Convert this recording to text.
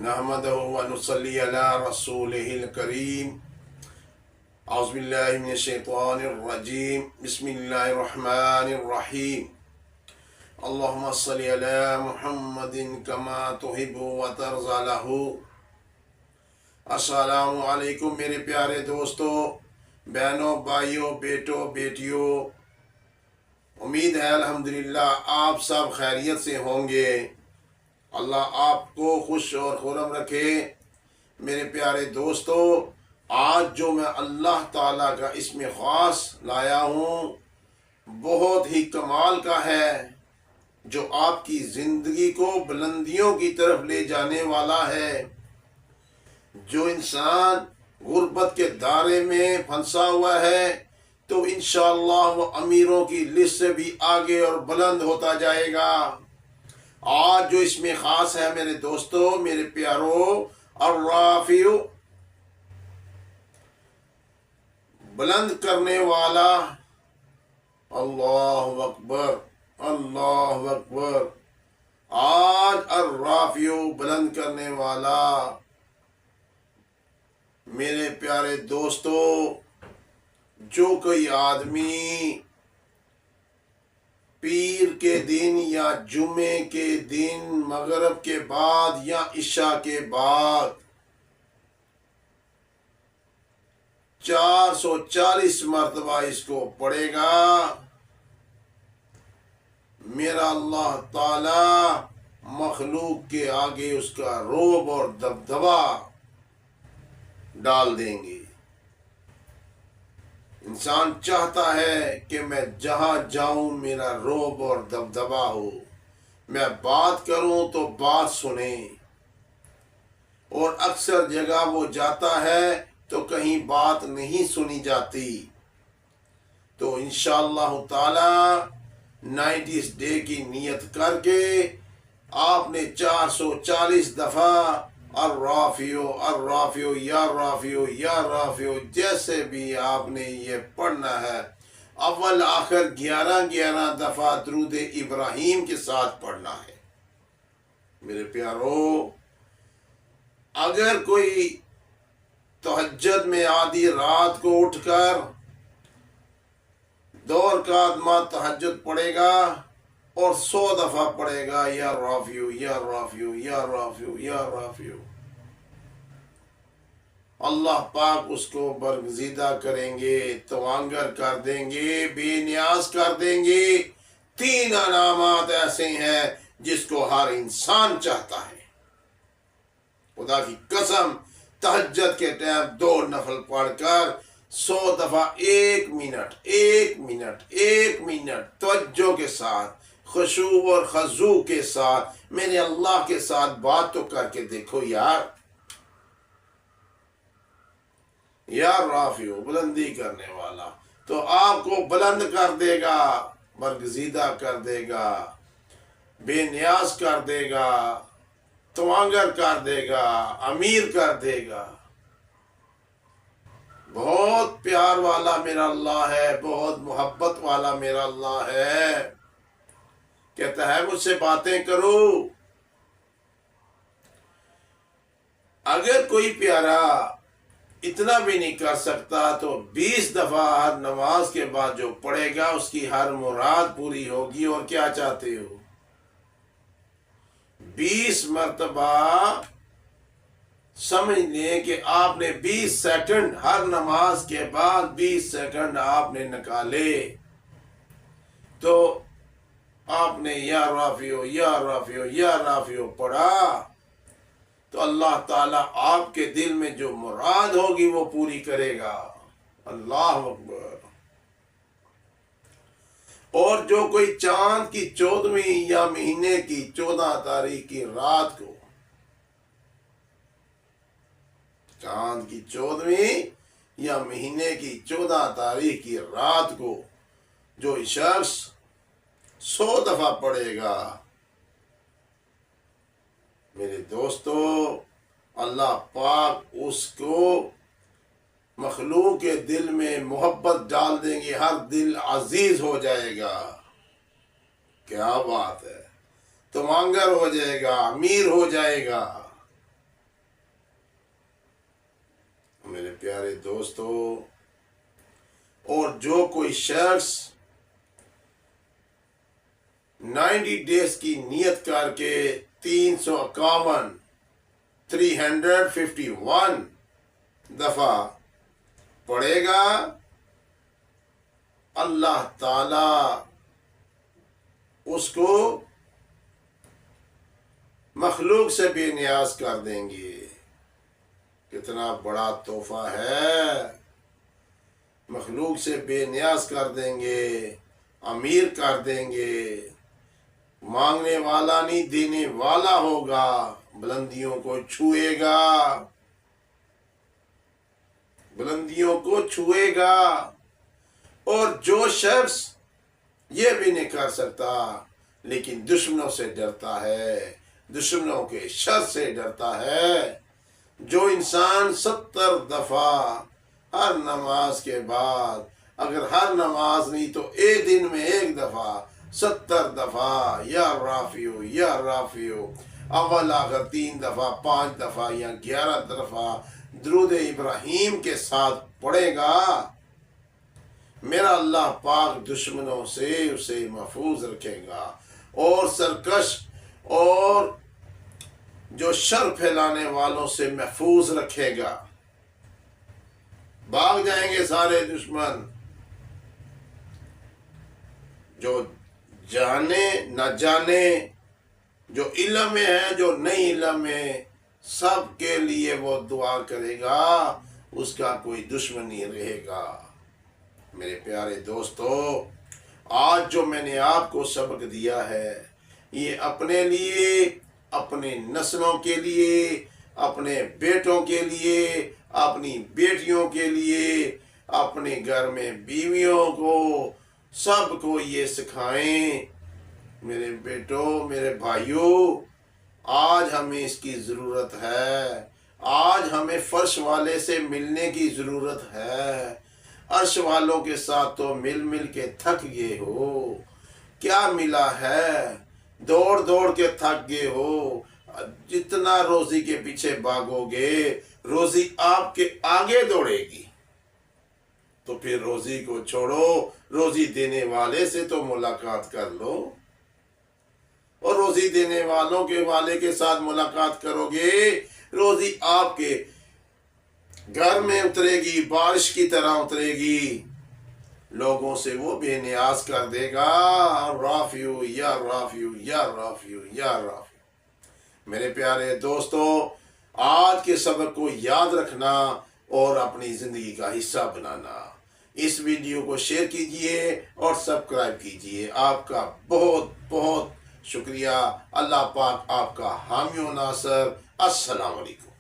نحمده ونصلي على رسوله الكريم اعوذ باللہ من الشیطان الرجیم بسم اللہ الرحمن الرحیم اللہم صلی علی محمد کما تحب وترضى له۔ السلام علیکم میرے پیارے دوستو، بہنوں، بھائیوں، بیٹوں، بیٹیوں، امید ہے الحمدللہ آپ سب خیریت سے ہوں گے۔ اللہ آپ کو خوش اور خرم رکھے۔ میرے پیارے دوستو، آج جو میں اللہ تعالیٰ کا اسم خاص لایا ہوں بہت ہی کمال کا ہے، جو آپ کی زندگی کو بلندیوں کی طرف لے جانے والا ہے۔ جو انسان غربت کے دائرے میں پھنسا ہوا ہے تو انشاءاللہ وہ امیروں کی لسٹ سے بھی آگے اور بلند ہوتا جائے گا۔ آج جو اس میں خاص ہے میرے دوستو، میرے پیارو، الرافع، بلند کرنے والا۔ اللہ اکبر، اللہ اکبر۔ آج الرافع، بلند کرنے والا۔ میرے پیارے دوستو، جو کوئی آدمی پیر کے دن یا جمعے کے دن مغرب کے بعد یا عشاء کے بعد 440 مرتبہ اس کو پڑھے گا، میرا اللہ تعالی مخلوق کے آگے اس کا رعب اور دبدبہ ڈال دیں گے۔ انسان چاہتا ہے کہ میں جہاں جاؤں میرا رعب اور دبدبہ ہو، میں بات کروں تو بات سنیں، اور اکثر جگہ وہ جاتا ہے تو کہیں بات نہیں سنی جاتی۔ تو انشاءاللہ تعالی 90 ڈے کی نیت کر کے آپ نے 440 دفعہ الرافع الرافع یا رافع یا رافع، جیسے بھی آپ نے یہ پڑھنا ہے، اول آخر 11 دفعہ درود ابراہیم کے ساتھ پڑھنا ہے۔ میرے پیارو، اگر کوئی تہجد میں آدھی رات کو اٹھ کر 2 رکعت مع تہجد پڑھے گا اور 100 دفعہ پڑھے گا یا رافع یا رافع یا رافع یا رافع، اللہ پاک اس کو برگزیدہ کریں گے، توانگر کر دیں گے، بے نیاز کر دیں گے۔ 3 انعامات ایسے ہیں جس کو ہر انسان چاہتا ہے۔ خدا کی قسم، تہجد کے ٹائم 2 نفل پڑھ کر 100 دفعہ 1 منٹ توجہ کے ساتھ، خشوع اور خضوع کے ساتھ میرے اللہ کے ساتھ بات تو کر کے دیکھو یار۔ یا رافع، بلندی کرنے والا، تو آپ کو بلند کر دے گا، برگزیدہ کر دے گا، بے نیاز کر دے گا، توانگر کر دے گا، امیر کر دے گا۔ بہت پیار والا میرا اللہ ہے، بہت محبت والا میرا اللہ ہے۔ کہتا ہے مجھ سے باتیں کرو۔ اگر کوئی پیارا اتنا بھی نہیں کر سکتا تو 20 دفعہ ہر نماز کے بعد جو پڑھے گا اس کی ہر مراد پوری ہوگی۔ اور کیا چاہتے ہو؟ 20 مرتبہ سمجھ لیں کہ آپ نے 20 سیکنڈ، ہر نماز کے بعد 20 سیکنڈ آپ نے نکالے، تو آپ نے یا رافع یا رافع یا رافع پڑھا تو اللہ تعالیٰ آپ کے دل میں جو مراد ہوگی وہ پوری کرے گا۔ اللہ اکبر۔ اور جو کوئی چاند کی 14ویں یا مہینے کی 14 تاریخ کی رات کو، چاند کی 14ویں یا مہینے کی 14 تاریخ کی رات کو جو شخص 100 دفعہ پڑھے گا، میرے دوستو، اللہ پاک اس کو مخلوق کے دل میں محبت ڈال دیں گے، ہر دل عزیز ہو جائے گا۔ کیا بات ہے! توانگر ہو جائے گا، امیر ہو جائے گا۔ میرے پیارے دوستو، اور جو کوئی شخص 90 ڈیز کی نیت کر کے 351 دفعہ پڑھے گا، اللہ تعالی اس کو مخلوق سے بے نیاز کر دیں گے۔ کتنا بڑا تحفہ ہے، مخلوق سے بے نیاز کر دیں گے، امیر کر دیں گے، مانگنے والا نہیں دینے والا ہوگا، بلندیوں کو چھوئے گا، بلندیوں کو چھوئے گا۔ اور جو شخص یہ بھی نہیں کر سکتا لیکن دشمنوں سے ڈرتا ہے، دشمنوں کے شر سے ڈرتا ہے، جو انسان 70 دفعہ ہر نماز کے بعد، اگر ہر نماز نہیں تو ایک دن میں ایک دفعہ 70 دفعہ یا رافیو یا رافیو، اول آخر 3 دفعہ 5 دفعہ یا 11 دفعہ درود ابراہیم کے ساتھ پڑھے گا، میرا اللہ پاک دشمنوں سے اسے محفوظ رکھے گا، اور سرکش اور جو شر پھیلانے والوں سے محفوظ رکھے گا۔ بھاگ جائیں گے سارے دشمن، جو جانے نہ جانے، جو علم میں ہے جو نہیں علم میں، سب کے لیے وہ دعا کرے گا، اس کا کوئی دشمن نہیں رہے گا۔ میرے پیارے دوستو، آج جو میں نے آپ کو سبق دیا ہے، یہ اپنے لیے، اپنے نسلوں کے لیے، اپنے بیٹوں کے لیے، اپنی بیٹیوں کے لیے، اپنے گھر میں بیویوں کو، سب کو یہ سکھائیں۔ میرے بیٹوں، میرے بھائیوں، آج ہمیں اس کی ضرورت ہے، آج ہمیں فرش والے سے ملنے کی ضرورت ہے۔ عرش والوں کے ساتھ تو مل مل کے تھک گئے ہو، کیا ملا ہے؟ دوڑ دوڑ کے تھک گئے ہو، جتنا روزی کے پیچھے بھاگو گے روزی آپ کے آگے دوڑے گی، تو پھر روزی کو چھوڑو، روزی دینے والے سے تو ملاقات کر لو، اور روزی دینے والے کے ساتھ ملاقات کرو گے، روزی آپ کے گھر میں اترے گی، بارش کی طرح اترے گی، لوگوں سے وہ بے نیاز کر دے گا، رافیو یا رافیو یا رافیو یا رافیو۔ میرے پیارے دوستو، آج کے سبق کو یاد رکھنا اور اپنی زندگی کا حصہ بنانا۔ اس ویڈیو کو شیئر کیجئے اور سبسکرائب کیجئے۔ آپ کا بہت بہت شکریہ۔ اللہ پاک آپ کا حامی و ناصر۔ السلام علیکم۔